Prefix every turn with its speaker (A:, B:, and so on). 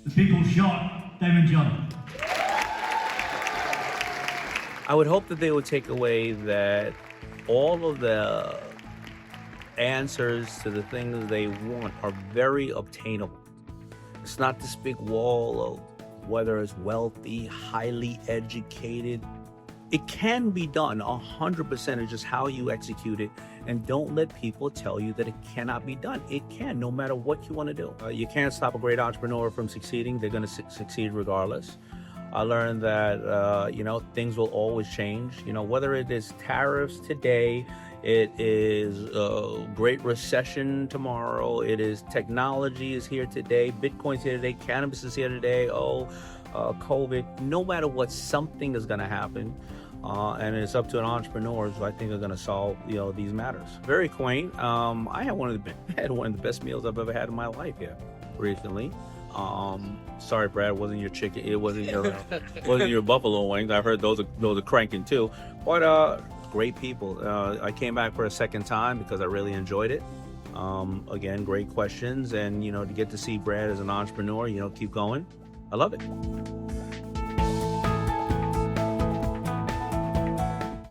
A: the people shot Daymond John.
B: I would hope that they would take away that all of the answers to the things they want are very obtainable. It's not this big wall of whether it's wealthy, highly educated. It can be done 100%. It's just how you execute it. And don't let people tell you that it cannot be done. It can, no matter what you want to do. You can't stop a great entrepreneur from succeeding. They're going to succeed regardless. I learned that, things will always change. Whether it is tariffs today, it is a great recession tomorrow, it is technology is here today, Bitcoin's here today, cannabis is here today, COVID. No matter what, something is going to happen. And it's up to an entrepreneur who I think are going to solve, these matters. Very quaint. I had one of the best meals I've ever had in my life here recently. Sorry, Brad, it wasn't your chicken. It wasn't your buffalo wings. I've heard those are cranking too. But great people. I came back for a second time because I really enjoyed it. Again, great questions, and to get to see Brad as an entrepreneur, keep going. I love it.